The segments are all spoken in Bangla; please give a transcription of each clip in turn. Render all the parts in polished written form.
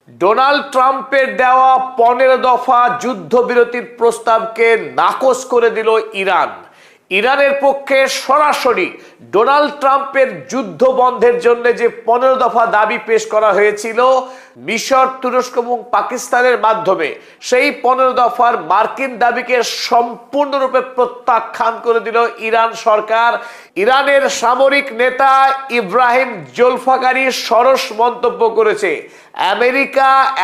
ডোনাল্ড ট্রাম্পের দেওয়া 15 দফা যুদ্ধবিরতির প্রস্তাবকে নাকচ করে দিল ইরান। ইরানের পক্ষে সরাসরি ডোনাল্ড ট্রাম্পের যুদ্ধ বন্ধের জন্য যে 15 দফা দাবি পেশ করা হয়েছিল মিশর, তুরস্ক এবং পাকিস্তানের মাধ্যমে, সেই 15 দফার মার্কিন দাবিকে সম্পূর্ণরূপে প্রত্যাখ্যান করে দিল ইরান সরকার। ইরানের সামরিক নেতা ইব্রাহিম জোলফাকারি সরস মন্তব্য করেছে,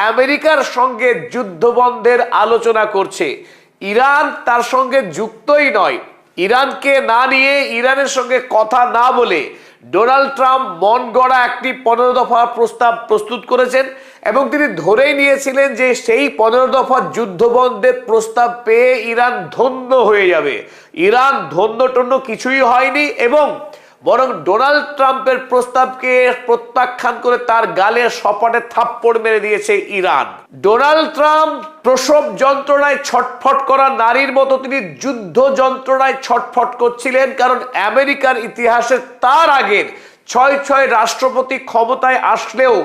আমেরিকার সঙ্গে যুদ্ধবন্ধের আলোচনা করছে, ইরান তার সঙ্গে যুক্তই নয়। ইরানকে না নিয়ে, ইরানের সঙ্গে কথা না বলে ডোনাল্ড ট্রাম্প মন গড়া একটি 15 দফা প্রস্তাব প্রস্তুত করেছেন এবং তিনি ধরেই নিয়েছিলেন যে সেই 15 দফা যুদ্ধবন্ধের প্রস্তাব পেয়ে ইরান ধন্য হয়ে যাবে। ইরান ধন্য টন্য কিছুই হয়নি এবং বরং ডোনাল্ড ট্রাম্পের প্রস্তাবকে প্রত্যাখ্যান করে তার গালে সপাটে থাপ্পড় মেরে দিয়েছে ইরান। ডোনাল্ড ট্রাম্প প্রসব যন্ত্রণায় ছটফট করা নারীর মতো তিনি যুদ্ধ যন্ত্রণায় ছটফট করছিলেন, কারণ আমেরিকার ইতিহাসে তার আগের 6 রাষ্ট্রপতি ক্ষমতায় আসলেও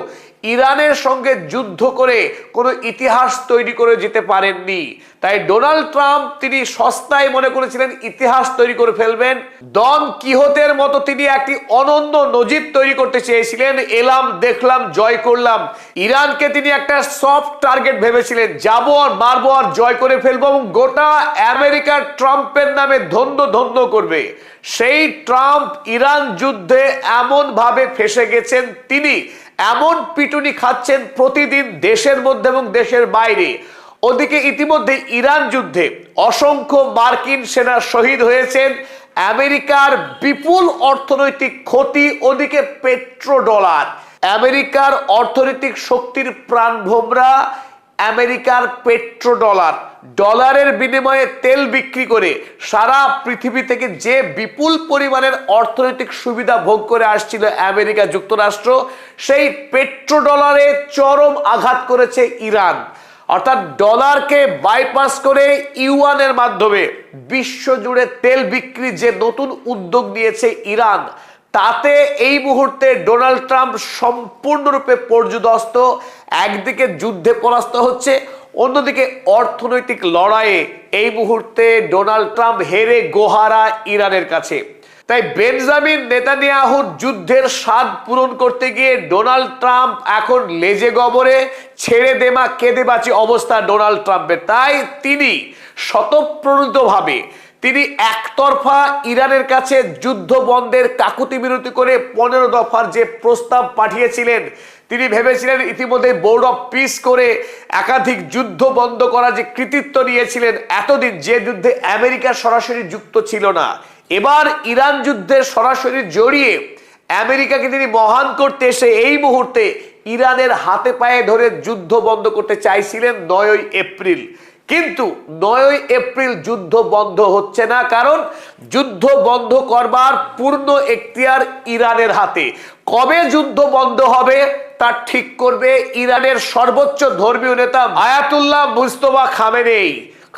ইরানের সঙ্গে যুদ্ধ করে কোনো ইতিহাস তৈরি করে যেতে পারেননি। তাই ডোনাল্ড ট্রাম্প তিনি সস্তায় মনে করেছিলেন ইতিহাস তৈরি করে ফেলবেন। ডন কিহোতের মতো তিনি একটি অনন্য নজির তৈরি করতে চেয়েছিলেন। এলাম, দেখলাম, জয় করলাম। ইরানকে তিনি একটা সফট টার্গেট ভেবেছিলেন, যাবো আর মারবো আর জয় করে ফেলবো এবং গোটা আমেরিকার ট্রাম্পের নামে ধন্য ধন্য করবে। সেই ট্রাম্প ইরান যুদ্ধে এমন ভাবে ফেসে গেছেন, তিনি এমন পিটুনি খাচ্ছেন প্রতিদিন দেশের মধ্যে এবং দেশের বাইরে। ওদিকে ইতিমধ্যে ইরান যুদ্ধে অসংখ্য মার্কিন সেনা শহীদ হয়েছেন, আমেরিকার বিপুল অর্থনৈতিক ক্ষতি, ওদিকে পেট্রোডলার, আমেরিকার অর্থনৈতিক শক্তির প্রাণভোমরা আমেরিকার পেট্রোডলার, ডলারের বিনিময়ে তেল বিক্রি করে সারা পৃথিবী থেকে যে বিপুল পরিমাণের অর্থনৈতিক সুবিধা ভোগ করে আসছিল আমেরিকা যুক্তরাষ্ট্র, সেই পেট্রোডলারে চরম আঘাত করেছে ইরান। অর্থাৎ ডলারকে বাইপাস করে ইউয়ানের মাধ্যমে বিশ্বজুড়ে তেল বিক্রি যে নতুন উদ্যোগ নিয়েছে ইরান, তাতে এই মুহূর্তে ডোনাল্ড ট্রাম্প সম্পূর্ণরূপে পর্যুদস্ত। একদিকে যুদ্ধে পরাস্ত হচ্ছে, অন্যদিকে অর্থনৈতিক লড়াইয়ে এই মুহূর্তে ডোনাল্ড ট্রাম্প হেরে গোহারা ইরানের কাছে। তাই বেঞ্জামিন নেতানিয়াহুর যুদ্ধের স্বাদ পূরণ করতে গিয়ে ডোনাল্ড ট্রাম্প এখন লেজে গবরে, ছেড়ে দেমা কেঁদে বাঁচি অবস্থা ডোনাল্ড ট্রাম্পের। তাই তিনি স্বতঃপ্রণোদিতভাবে তিনি একতরফা ইরানের কাছে যুদ্ধ বন্ধের কাকুতি মিনতি করে 15 দফার যে প্রস্তাব পাঠিয়েছিলেন, তিনি ভেবেছিলেন ইতিমধ্যে বোর্ড অফ পিস করে একাধিক যুদ্ধ বন্ধ করা যে কৃতিত্ব নিয়েছিলেন এতদিন, যে যুদ্ধে আমেরিকা সরাসরি যুক্ত ছিল না, এবার ইরান যুদ্ধে সরাসরি জড়িয়ে আমেরিকাকে তিনি মহান করতে এসে এই মুহূর্তে ইরানের হাতে পায়ে ধরে যুদ্ধ বন্ধ করতে চাইছিলেন 9 এপ্রিল। কিন্তু 9 এপ্রিল যুদ্ধ বন্ধ হচ্ছে না, কারণ যুদ্ধ বন্ধ করবার পূর্ণ এখতিয়ার ইরানের হাতে। কবে যুদ্ধ বন্ধ হবে তা ঠিক করবে ইরানের সর্বোচ্চ ধর্মীয় নেতা আয়াতুল্লাহ মুজতবা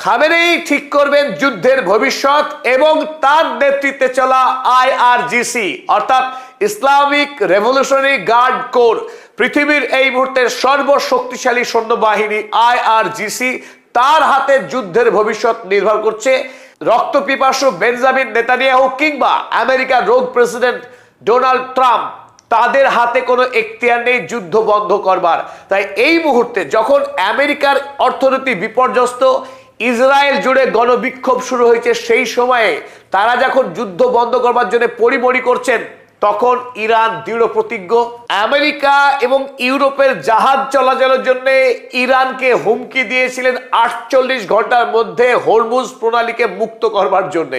খামেনেই ঠিক করবেন যুদ্ধের ভবিষ্যৎ, এবং তার নেতৃত্বে চলা IRGC অর্থাৎ ইসলামিক রেভলিউশনারি গার্ড কোর, পৃথিবীর এই মুহূর্তের সর্বশক্তিশালী সৈন্যবাহিনী IRGC, তার হাতে যুদ্ধের ভবিষ্যৎ নির্ভর করছে। রক্তপিপাসু বেঞ্জামিন নেতানিয়াহু কিংবা আমেরিকার রোগ প্রেসিডেন্ট ডোনাল্ড ট্রাম্প, তাদের হাতে কোনো এখতিয়ার নেই যুদ্ধ বন্ধ করবার। তাই এই মুহূর্তে যখন আমেরিকার অর্থনীতি বিপর্যস্ত, ইসরায়েল জুড়ে গণবিক্ষোভ শুরু হয়েছে, সেই সময়ে তারা যখন যুদ্ধ বন্ধ করবার জন্য পরিমরি করছেন, তখন ইরান দৃঢ় প্রতিজ্ঞ। আমেরিকা এবং ইউরোপের জাহাজ চলাচলের জন্য ইরানকে হুমকি দিয়েছিলেন 48 ঘন্টার মধ্যে হরমুজ প্রণালীকে মুক্ত করবার জন্য।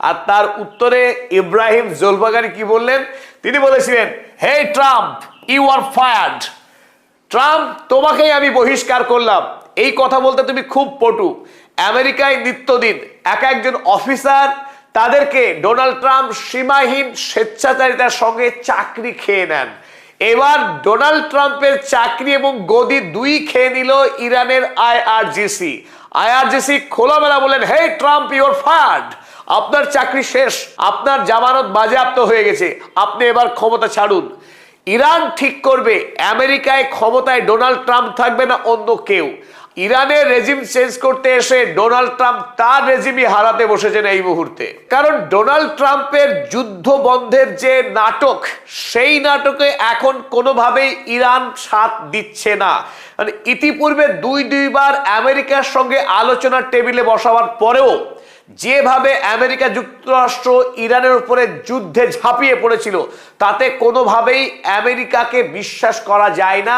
আর তার উত্তরে ইব্রাহিম জোলফাকারি কি বললেন? তিনি বলেছিলেন, হে Trump, you are fired. Trump, তোমাকেই আমি বহিষ্কার করলাম। এই কথা বলতে তুমি খুব পটু। আমেরিকায় নিত্যদিন একজন অফিসার, তাদেরকে ডোনাল্ড ট্রাম্প সীমাহীন স্বেচ্ছাচারিতার সঙ্গে চাকরি খেয়ে নেন। এবার ডোনাল্ড ট্রাম্পের চাকরি এবং গদি দুই খেয়ে নিল ইরানের IRGC খোলামেলা বলেন, হে ট্রাম্প, ইউ আর ফায়ার্ড। আপনার চাকরি শেষ, আপনার জামানত বাজেয়াপ্ত হয়ে গেছে, আপনি এবার ক্ষমতা ছাড়ুন। ইরান ঠিক করবে আমেরিকায় ক্ষমতায় ডোনাল্ড ট্রাম্প থাকবে না অন্য কেউ। ইরানের রেজিম চেঞ্জ করতে এসে ডোনাল্ড ট্রাম্প তার রেজিমই হারাতে বসেছেন এই মুহূর্তে। কারণ ডোনাল্ড ট্রাম্পের যুদ্ধ বন্ধের যে নাটক, সেই নাটকে এখন কোনোভাবেই ইরান সাথ দিচ্ছে না। মানে ইতিপূর্বে দুইবার আমেরিকার সঙ্গে আলোচনার টেবিলে বসাবার পরেও যেভাবে আমেরিকা যুক্তরাষ্ট্র ইরানের উপরে যুদ্ধে ঝাঁপিয়ে পড়েছিল, তাতে কোনোভাবেই আমেরিকাকে বিশ্বাস করা যায় না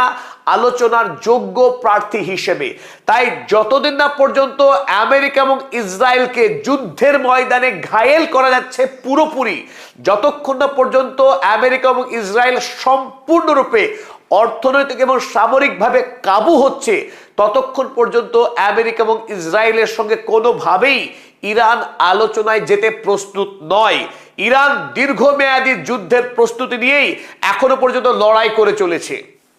আলোচনার যোগ্য প্রার্থী হিসেবে। তাই যতদিন না পর্যন্ত আমেরিকা এবং ইসরায়েলকে যুদ্ধের ময়দানে ঘায়েল করা যাচ্ছে পুরোপুরি, যতক্ষণ না পর্যন্ত আমেরিকা এবং ইসরায়েল সম্পূর্ণরূপে অর্থনৈতিক এবং সামরিকভাবে কাবু হচ্ছে, ততক্ষণ পর্যন্ত আমেরিকা এবং ইসরায়েলের সঙ্গে কোনোভাবেই ইরান আলোচনায় যেতে প্রস্তুত নয়। ইরান দীর্ঘমেয়াদী যুদ্ধের প্রস্তুতি নিয়েই এখনো পর্যন্ত লড়াই করে চলেছে।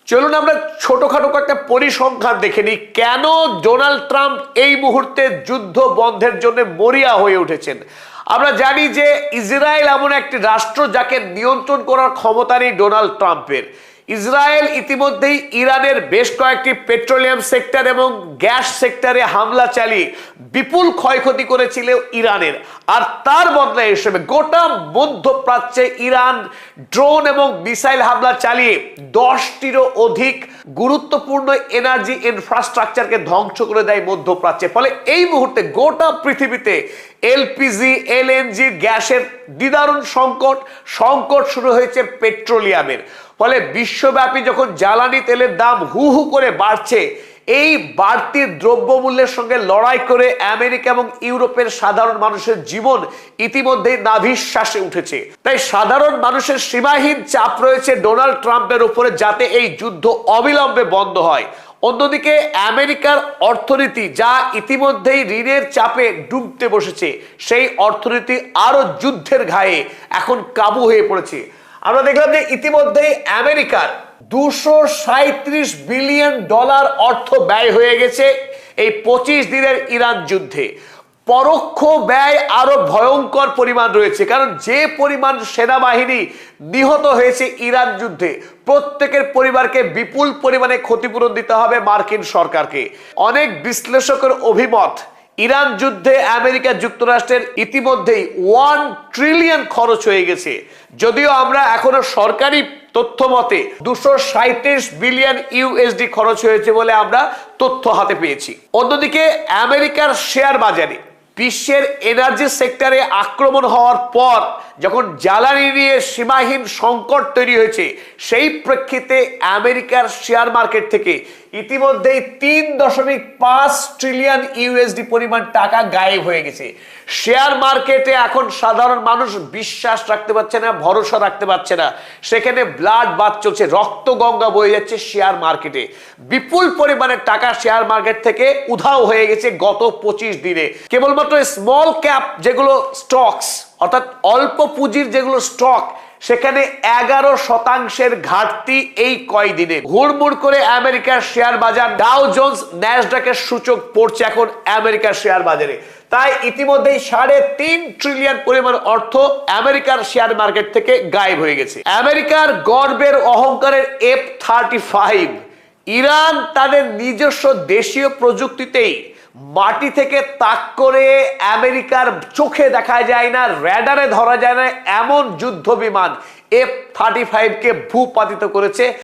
চলুন আমরা ছোটখাটো একটা পরিসংখ্যান দেখে নিই, কেন ডোনাল্ড ট্রাম্প এই মুহূর্তে যুদ্ধ বন্ধের জন্য মরিয়া হয়ে উঠেছেন। আমরা জানি যে ইসরায়েল এমন একটি রাষ্ট্র যাকে নিয়ন্ত্রণ করার ক্ষমতা নেই ডোনাল্ড ট্রাম্পের। ইসরায়েল ইতিমধ্যেই ইরানের বেশ কয়েকটি পেট্রোলিয়াম সেক্টর এবং গ্যাস সেক্টরে হামলা চালিয়ে বিপুল ক্ষয়ক্ষতি করেছিল ইরানের। আর তার বদলে হিসেবে গোটা মধ্যপ্রাচ্যে ইরান ড্রোন এবং মিসাইল হামলা চালিয়ে 10টিরও অধিক গুরুত্বপূর্ণ এনার্জি ইনফ্রাস্ট্রাকচারকে ধ্বংস করে দেয় মধ্যপ্রাচ্যে। ফলে এই মুহূর্তে গোটা পৃথিবীতে এলপিজি, এলএনজি গ্যাসের নিদারুণ সংকট শুরু হয়েছে পেট্রোলিয়ামের। ফলে বিশ্বব্যাপী যখন জ্বালানি তেলের দাম হু হু করে বাড়ছে, এই বাড়তি দ্রব্যমূল্যের সঙ্গে লড়াই করে আমেরিকা এবং ইউরোপের সাধারণ মানুষের জীবন ইতিমধ্যেই নাভিশ্বাসে উঠেছে। তাই সাধারণ মানুষের সীমাহীন চাপ রয়েছে ডোনাল্ড ট্রাম্পের উপরে, যাতে এই যুদ্ধ অবিলম্বে বন্ধ হয়। অন্যদিকে আমেরিকার অর্থনীতি, যা ইতিমধ্যেই ঋণের চাপে ডুবতে বসেছে, সেই অর্থনীতি আরো যুদ্ধের ঘায়ে এখন কাবু হয়ে পড়েছে। আমরা দেখলাম যে ইতিমধ্যেই আমেরিকার $237 বিলিয়ন অর্থ ব্যয় হয়ে গেছে এই 25 দিনের ইরান যুদ্ধে। পরোক্ষ ব্যয় আরো ভয়ঙ্কর পরিমাণ রয়েছে, কারণ যে পরিমাণ সেনাবাহিনী নিহত হয়েছে ইরান যুদ্ধে, প্রত্যেকের পরিবারকে বিপুল পরিমাণে ক্ষতিপূরণ দিতে হবে মার্কিন সরকারকে। অনেক বিশ্লেষকের অভিমত, ইরান যুদ্ধে আমেরিকা যুক্তরাষ্ট্রের ইতিমধ্যেই $1 ট্রিলিয়ন খরচ হয়ে গেছে। যদিও আমরা এখনো সরকারি তথ্য মতে $237 বিলিয়ন খরচ হয়েছে বলে আমরা তথ্য হাতে পেয়েছি। অন্যদিকে আমেরিকার শেয়ার বাজারে বিশ্বের এনার্জি সেক্টরে আক্রমণ হওয়ার পর যখন জ্বালানি নিয়ে সীমাহীন সংকট তৈরি হয়েছে, সেই প্রেক্ষিতে আমেরিকার শেয়ার মার্কেট থেকে ইতিমধ্যেই $3.5 ট্রিলিয়ন পরিমাণ টাকা গায়েব হয়ে গেছে। শেয়ার মার্কেটে এখন সাধারণ মানুষ বিশ্বাস রাখতে পারছে না, ভরসা রাখতে পারছে না। সেখানে ব্লাড বাথ চলছে, রক্ত গঙ্গা বয়ে যাচ্ছে শেয়ার মার্কেটে। বিপুল পরিমাণে টাকা শেয়ার মার্কেট থেকে উধাও হয়ে গেছে গত 25 দিনে। কেবলমাত্র স্মল ক্যাপ যেগুলো স্টকস, অর্থাৎ অল্প পুঁজির যেগুলো স্টক, সেখানে 11% ঘাটতি এই কয়দিনে। হুড়মুড় করে আমেরিকার শেয়ার বাজার, ডাও জোন্স ন্যাসডাকের সূচক পড়ছে এখন আমেরিকার শেয়ার বাজারে। তাই ইতিমধ্যেই $3.5 ট্রিলিয়ন পরিমাণ অর্থ আমেরিকার শেয়ার মার্কেট থেকে গায়েব হয়ে গেছে। আমেরিকার গর্বের অহংকারের F-35 ইরান তাদের নিজস্ব দেশীয় প্রযুক্তিতেই মাটি থেকে তাক করে আমেরিকার চোখে দেখা যায় না, র্যাডারে ধরা যায় না এমন যুদ্ধ বিমান F-35 কে ভূপাতিত করেছে